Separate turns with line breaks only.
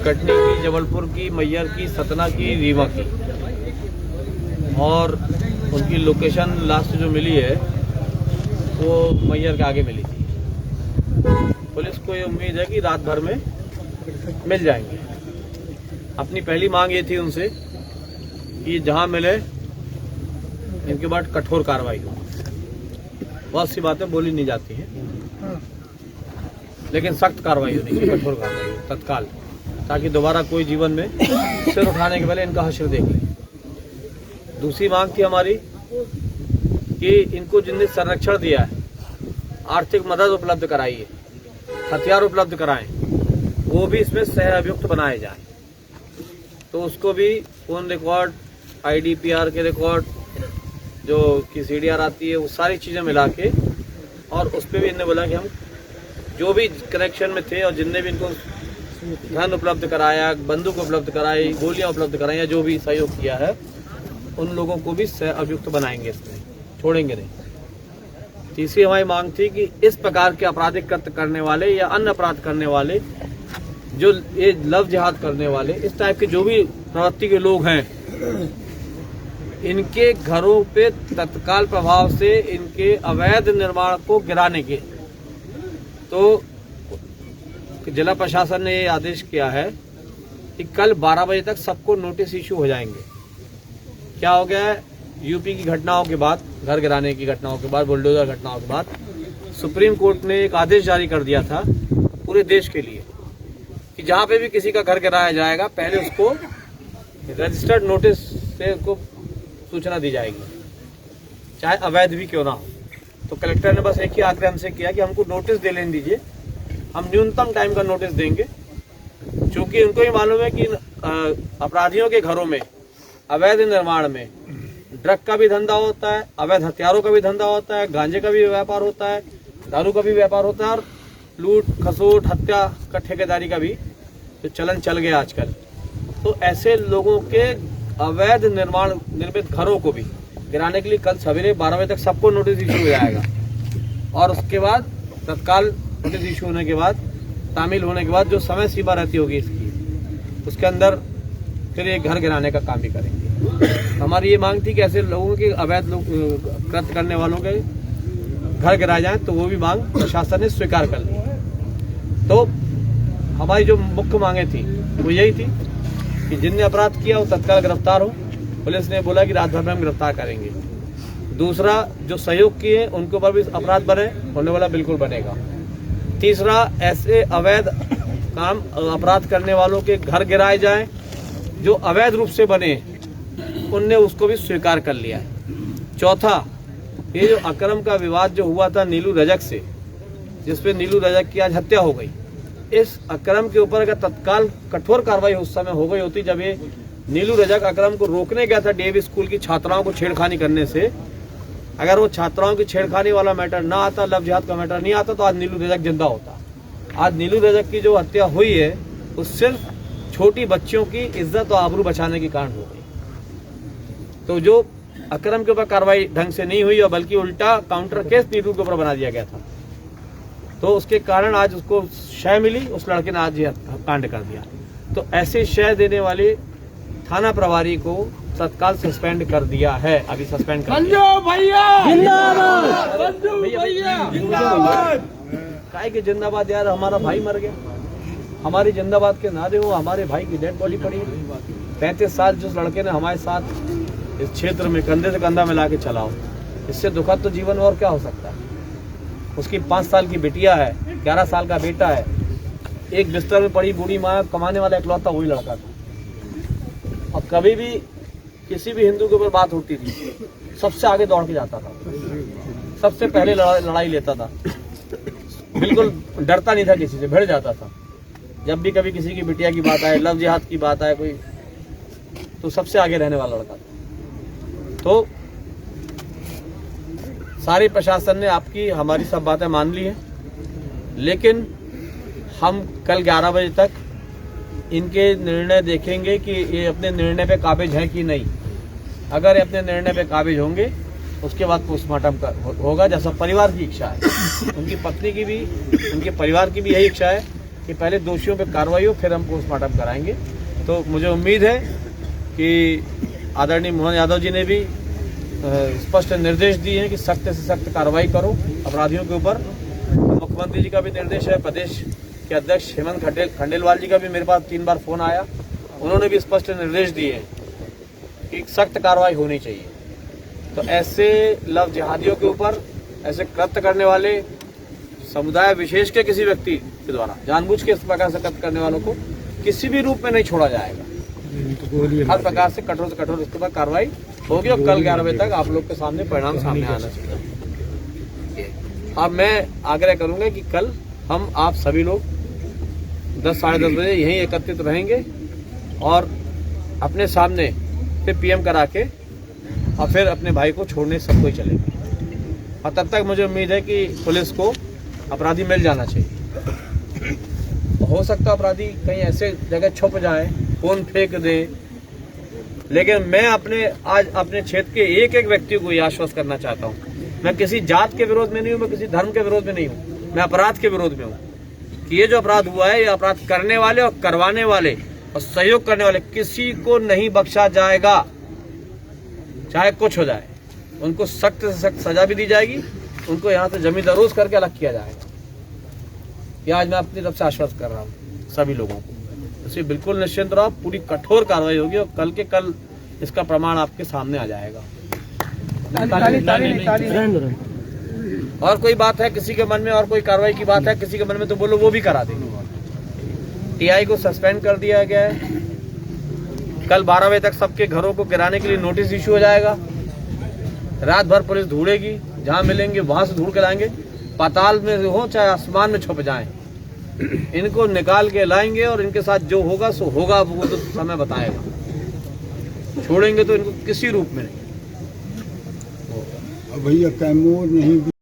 कटनी की, जबलपुर की, मैयर की, सतना की, रीवा की, और उनकी लोकेशन लास्ट जो मिली है वो मैयर के आगे मिली थी। पुलिस को ये उम्मीद है कि रात भर में मिल जाएंगे। अपनी पहली मांग ये थी उनसे कि जहां मिले इनके बाद कठोर कार्रवाई हो। बहुत सी बातें बोली नहीं जाती हैं, लेकिन सख्त कार्रवाई होनी चाहिए, कठोर कार्रवाई हो तत्काल, ताकि दोबारा कोई जीवन में सिर उठाने के पहले इनका हश्र देख ले। दूसरी मांग थी हमारी कि इनको जिनने संरक्षण दिया है, आर्थिक मदद उपलब्ध कराई है, हथियार उपलब्ध कराएं, वो भी इसमें सह अभियुक्त बनाए जाएं। तो उसको भी फोन रिकॉर्ड, IDPR के रिकॉर्ड, जो की CDR आती है, वो सारी चीज़ें मिला के, और उस पर भी इन्होंने बोला कि हम जो भी कनेक्शन में थे और जिनने भी इनको धन उपलब्ध कराया, बंदूक उपलब्ध कराई, गोलियां उपलब्ध कराई, या जो भी सहयोग किया है, उन लोगों को भी सह अभियुक्त बनाएंगे, इसमें छोड़ेंगे नहीं। तीसरी हमारी मांग थी कि इस प्रकार के आपराधिक कृत्य करने वाले या अन्य अपराध करने वाले, जो ये लव जिहाद करने वाले, इस टाइप के जो भी प्रवृत्ति के लोग हैं, इनके घरों पे तत्काल प्रभाव से इनके अवैध निर्माण को गिराने के, तो जिला प्रशासन ने ये आदेश किया है कि कल 12 बजे तक सबको नोटिस इशू हो जाएंगे। क्या हो गया है, यूपी की घटनाओं के बाद, घर गिराने की घटनाओं के बाद, बुलडोजर घटनाओं के बाद, सुप्रीम कोर्ट ने एक आदेश जारी कर दिया था पूरे देश के लिए कि जहां पे भी किसी का घर गिराया जाएगा, पहले उसको रजिस्टर्ड नोटिस से उसको सूचना दी जाएगी, चाहे अवैध भी क्यों ना हो। तो कलेक्टर ने बस एक ही आग्रह हमसे किया कि हमको नोटिस दे लेने दीजिए, हम न्यूनतम टाइम का नोटिस देंगे, क्योंकि उनको ही मालूम है कि अपराधियों के घरों में अवैध निर्माण में ड्रग का भी धंधा होता है, अवैध हथियारों का भी धंधा होता है, गांजे का भी व्यापार होता है, दारू का भी व्यापार होता है, और लूट खसोट हत्या का ठेकेदारी का भी जो चलन चल गया आजकल। तो ऐसे लोगों के अवैध निर्मित घरों को भी गिराने के लिए कल सवेरे 12 बजे तक सबको नोटिस इशू हो जाएगा, और उसके बाद तत्काल नोटिस इशू होने के बाद, तामील होने के बाद जो समय सीमा रहती होगी इसकी, उसके अंदर फिर एक घर गिराने का काम भी करेंगे। हमारी ये मांग थी कि ऐसे लोगों के अवैध कृत्य करने वालों के घर गिराए जाएं, तो वो भी मांग प्रशासन ने स्वीकार कर ली। तो हमारी जो मुख्य मांगे थी वो यही थी कि जिनने अपराध किया वो तत्काल गिरफ्तार हो। पुलिस ने बोला कि रात भर में हम गिरफ्तार करेंगे। दूसरा, जो सहयोग किए उनके ऊपर भी अपराध बने, होने वाला बिल्कुल बनेगा। तीसरा, ऐसे अवैध काम अपराध करने वालों के घर गिराए जाएं, जो अवैध रूप से बने, उनने उसको भी स्वीकार कर लिया है। चौथा, ये जो अकरम का विवाद जो हुआ था नीलू रजक से, जिसपे नीलू रजक की आज हत्या हो गई, इस अकरम के ऊपर अगर तत्काल कठोर कार्रवाई उस समय हो गई होती जब ये नीलू रजक अकरम को रोकने गया था डीएवी स्कूल की छात्राओं को छेड़खानी करने से, अगर वो छात्राओं की छेड़खानी वाला मैटर ना आता, लव जिहाद का मैटर नहीं आता, तो आज नीलू रजक जिंदा होता। आज नीलू रजक की जो हत्या हुई है वो सिर्फ छोटी बच्चियों की इज्जत और आबरू बचाने के कारण हो गई। तो जो अकरम के ऊपर कार्रवाई ढंग से नहीं हुई और बल्कि उल्टा काउंटर केस नीलू के ऊपर बना दिया गया था, तो उसके कारण आज उसको शय मिली, उस लड़के ने आज कांड कर दिया। तो ऐसे शय देने वाले थाना प्रभारी को तत्काल सस्पेंड कर दिया है, अभी सस्पेंड कर काहे के जिंदाबाद यार, हमारा भाई मर गया, हमारी जिंदाबाद के नारे हो, हमारे भाई की डेड बॉडी पड़ी। 35 साल जिस लड़के ने हमारे साथ इस क्षेत्र में कंधे से कंधा मिला के चलाओ, इससे दुखद तो जीवन और क्या हो सकता है। उसकी 5 साल की बिटिया है, 11 साल का बेटा है, एक बिस्तर में पड़ी बूढ़ी माँ, कमाने वाला इकलौता वही लड़का था। और कभी भी किसी भी हिंदू के ऊपर बात होती थी, सबसे आगे दौड़ के जाता था, सबसे पहले लड़ाई लेता था, बिल्कुल डरता नहीं था किसी से, भिड़ जाता था। जब भी कभी किसी की बिटिया की बात आए, लव जिहाद की बात आए कोई, तो सबसे आगे रहने वाला लड़का था। तो सारे प्रशासन ने आपकी हमारी सब बातें मान ली हैं, लेकिन हम कल 11 बजे तक इनके निर्णय देखेंगे कि ये अपने निर्णय पे काबिज हैं कि नहीं। अगर ये अपने निर्णय पे काबिज होंगे, उसके बाद पोस्टमार्टम होगा, जैसा परिवार की इच्छा है। उनकी पत्नी की भी, उनके परिवार की भी यही इच्छा है कि पहले दोषियों पर कार्रवाई हो, फिर हम पोस्टमार्टम कराएंगे। तो मुझे उम्मीद है कि आदरणीय मोहन यादव जी ने भी स्पष्ट निर्देश दिए हैं कि सख्त से सख्त कार्रवाई करो अपराधियों के ऊपर। मुख्यमंत्री जी का भी निर्देश है, प्रदेश के अध्यक्ष हेमंत खंडेलवाल जी का भी मेरे पास 3 बार फोन आया, उन्होंने भी स्पष्ट निर्देश दिए हैं कि सख्त कार्रवाई होनी चाहिए। तो ऐसे लव जिहादियों के ऊपर, ऐसे कृत्य करने वाले समुदाय विशेष के किसी व्यक्ति के द्वारा जानबूझ के इस प्रकार से कृत्य करने वालों को किसी भी रूप में नहीं छोड़ा जाएगा। हर प्रकार से कठोर इसके ऊपर कार्रवाई होगी और कल 11 बजे तक आप लोग के सामने परिणाम सामने आना चाहिए। अब मैं आग्रह करूंगा कि कल हम आप सभी लोग 10 साढ़े 10 बजे यहीं एकत्रित रहेंगे और अपने सामने फिर पीएम करा के और फिर अपने भाई को छोड़ने सब कोई चलेंगे। और तब तक मुझे उम्मीद है कि पुलिस को अपराधी मिल जाना चाहिए। हो सकता है अपराधी कहीं ऐसे जगह छुप जाए, फोन फेंक दे, लेकिन मैं आज अपने क्षेत्र के एक व्यक्ति को ये आश्वस्त करना चाहता हूँ, मैं किसी जात के विरोध में नहीं हूँ, मैं किसी धर्म के विरोध में नहीं हूँ, मैं अपराध के विरोध में हूँ कि ये जो अपराध हुआ है, ये अपराध करने वाले और करवाने वाले और सहयोग करने वाले किसी को नहीं बख्शा जाएगा, चाहे कुछ हो जाए। उनको सख्त से सख्त सजा भी दी जाएगी, उनको यहाँ से जमींदरोज करके अलग किया जाएगा। ये आज मैं अपनी तरफ से आश्वस्त कर रहा हूँ सभी लोगों को। इसलिए बिल्कुल निश्चिंत रहो, पूरी कठोर कार्रवाई होगी और कल के कल इसका प्रमाण आपके सामने आ जाएगा। और कोई बात है किसी के मन में, और कोई कार्रवाई की बात है किसी के मन में, तो बोलो, वो भी करा देंगे। टीआई को सस्पेंड कर दिया गया है। कल 12 बजे तक सबके घरों को गिराने के लिए नोटिस इशू हो जाएगा। रात भर पुलिस ढूंढेगी, जहां मिलेंगे वहां से ढूंढ के लाएंगे, पाताल में हो चाहे आसमान में छुप जाएं, इनको निकाल के लाएंगे और इनके साथ जो होगा सो होगा, वो तो समय बताएगा। छोड़ेंगे तो इनको किसी रूप में नहीं।
भैया कैमूर नहीं